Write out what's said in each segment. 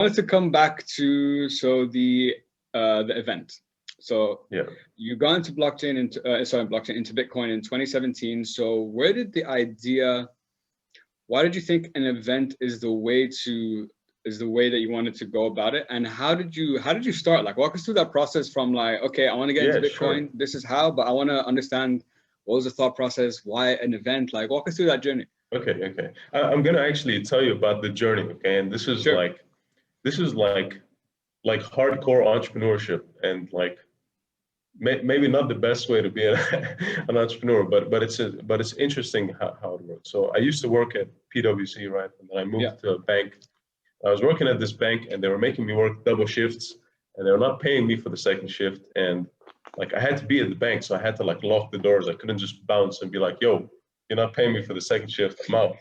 wanted to come back to the event. So Yeah. you got into blockchain into Bitcoin in 2017. So where did the idea? Why did you think an event is the way that you wanted to go about it? And how did you start? Like, walk us through that process from like, okay, I want to get into Bitcoin. Sure. This is how, but I want to understand what was the thought process, why an event? Like, walk us through that journey. Okay. I'm gonna actually tell you about the journey. Okay, and this is Sure. like hardcore entrepreneurship, and like maybe not the best way to be an entrepreneur, but it's interesting how it works. So I used to work at PwC, right, and then I moved to a bank. I was working at this bank, and they were making me work double shifts, and they were not paying me for the second shift. And like I had to be at the bank, so I had to like lock the doors. I couldn't just bounce and be like, "Yo, you're not paying me for the second shift. I'm out."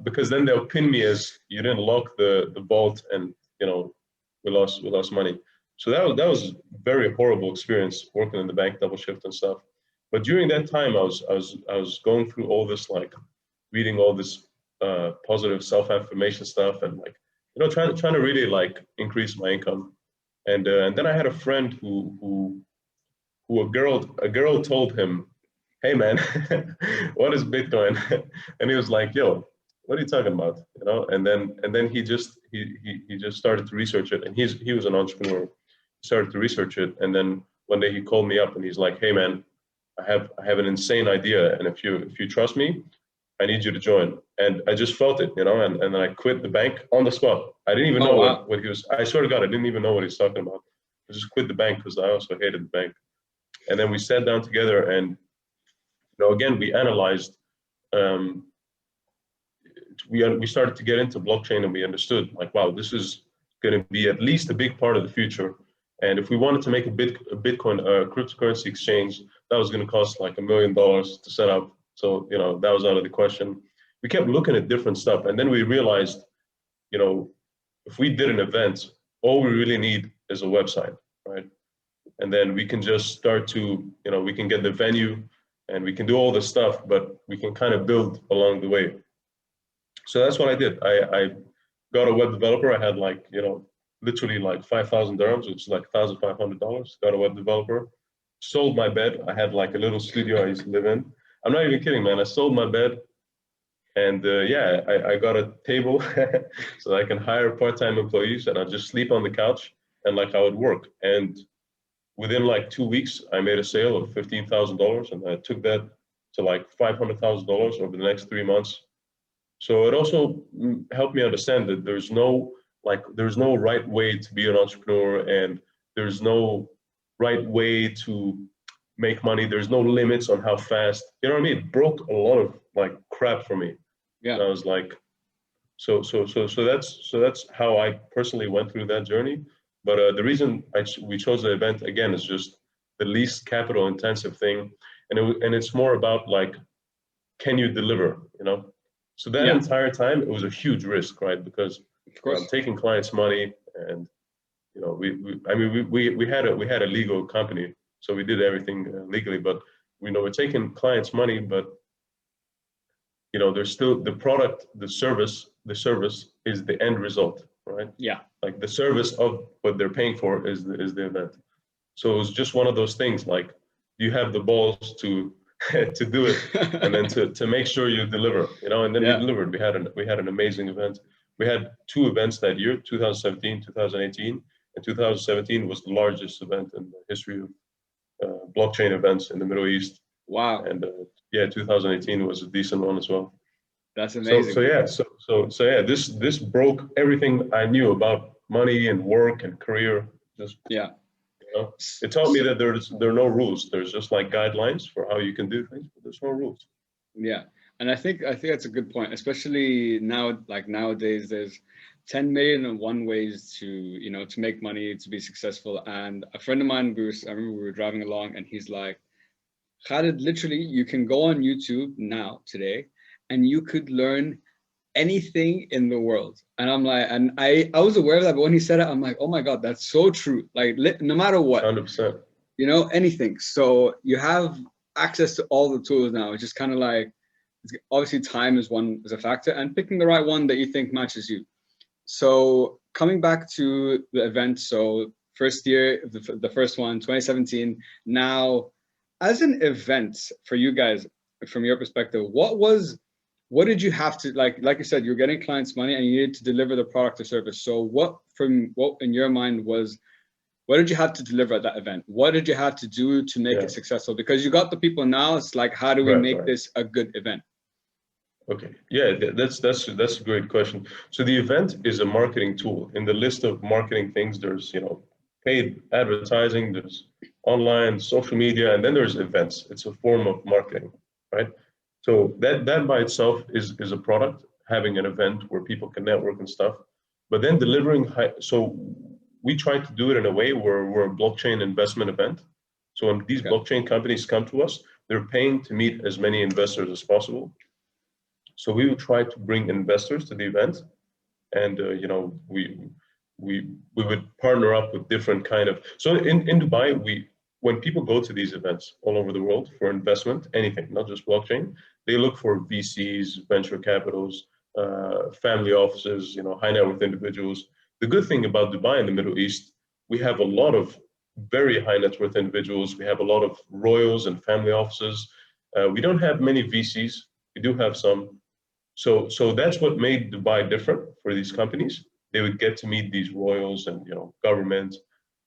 Because then they'll pin me as you didn't lock the vault, and we lost money. So that was very horrible experience working in the bank double shift and stuff. But during that time, I was going through all this, like reading all this positive self-affirmation stuff, and like trying to really like increase my income. And then I had a friend who a girl told him, "Hey man, what is Bitcoin?" And he was like, "Yo, what are you talking about?" And then he just started to research it, and he was an entrepreneur. He started to research it, and then one day he called me up and he's like, "Hey man, I have an insane idea, and if you trust me, I need you to join." And I just felt it, and then I quit the bank on the spot. I didn't even know Wow. what he was. I swear to God, I didn't even know what he was talking about. I just quit the bank because I also hated the bank. And then we sat down together, and again, we analyzed. Um, we started to get into blockchain, and we understood like, wow, this is going to be at least a big part of the future. And if we wanted to make a Bitcoin cryptocurrency exchange, that was going to cost like $1 million to set up. So that was out of the question. We kept looking at different stuff, and then we realized, if we did an event, all we really need is a website, right? And then we can just start to, we can get the venue, and we can do all this stuff, but we can kind of build along the way. So that's what I did. I got a web developer. I had like, literally like 5,000 dirhams, which is like $1,500. Got a web developer, sold my bed. I had like a little studio I used to live in. I'm not even kidding, man. I sold my bed, and I got a table so I can hire part-time employees, and I just sleep on the couch, and like I would work. And within like 2 weeks, I made a sale of $15,000, and I took that to like $500,000 over the next 3 months. So it also helped me understand that there's no right way to be an entrepreneur, and there's no right way to make money. There's no limits on how fast. You know what I mean? It broke a lot of like crap for me. Yeah. And I was like, so that's how I personally went through that journey. But the reason we chose the event again is just the least capital intensive thing, and it's more about like, can you deliver? So that entire time, it was a huge risk, right? Because I'm taking clients' money, and we had a legal company, so we did everything legally. But we're taking clients' money, but there's still the product, the service. The service is the end result, right? Yeah. Like the service of what they're paying for is the event. So it was just one of those things. Like, you have the balls to to do it, and then to make sure you deliver, and then we delivered. We had an amazing event. We had 2 events that year, 2017, 2018, and 2017 was the largest event in the history of blockchain events in the Middle East. Wow. And 2018 was a decent one as well. That's amazing. So yeah, this broke everything I knew about money and work and career. Just it taught me that there are no rules. There's just like guidelines for how you can do things, but there's no rules. Yeah, and I think that's a good point, especially now. Like nowadays, there's 10 million and one ways to make money, to be successful. And a friend of mine, Bruce, I remember we were driving along, and he's like, Khalid, literally, you can go on YouTube now today, and you could learn anything in the world. And I'm like, and I was aware of that, but when he said it, I'm like, oh my God, that's so true. Like, no matter what, 100%, anything. So you have access to all the tools now. It's just kind of like, obviously time is a factor, and picking the right one that you think matches you. So coming back to the event, so first year, the first one, 2017. Now, as an event for you guys, from your perspective, what did you have to like you said, you're getting clients money and you needed to deliver the product or service. So what in your mind was, what did you have to deliver at that event? What did you have to do to make it successful? Because you got the people now, it's like, how do we make this a good event? Okay, yeah, that's a great question. So the event is a marketing tool. In the list of marketing things, there's, you know, paid advertising, there's online, social media, and then there's events. It's a form of marketing, right? So that by itself is a product, having an event where people can network and stuff. But then delivering so we try to do it in a way where we're a blockchain investment event. So when these blockchain companies come to us, they're paying to meet as many investors as possible. So we will try to bring investors to the event, and you know, we would partner up with different kind of. So in Dubai, when people go to these events all over the world for investment, anything, not just blockchain, they look for VCs, venture capitals, family offices, you know, high net worth individuals. The good thing about Dubai and the Middle East, we have a lot of very high net worth individuals. We have a lot of royals and family offices. We don't have many VCs. We do have some. So that's what made Dubai different for these companies. They would get to meet these royals and, you know, government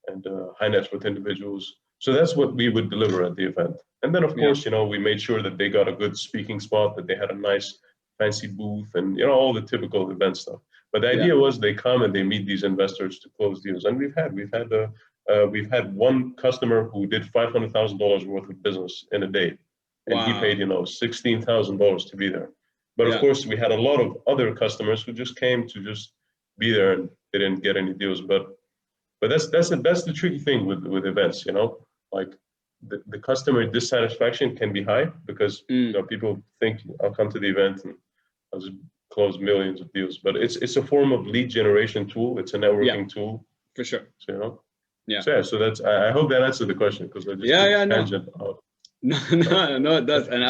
and high net worth individuals. So that's what we would deliver at the event. And then, of course, you know, we made sure that they got a good speaking spot, that they had a nice fancy booth, and, you know, all the typical event stuff. But the idea was they come and they meet these investors to close deals. And we've had one customer who did $500,000 worth of business in a day, and he paid, you know, $16,000 to be there. But of course, we had a lot of other customers who just came to just be there and they didn't get any deals. But that's the tricky thing with events, you know, like the customer dissatisfaction can be high because you know, people think I'll come to the event and I'll just close millions of deals. But it's a form of lead generation tool. It's a networking tool. For sure. So, you know. So that's I hope that answered the question, because I just tangent out. No, it does. And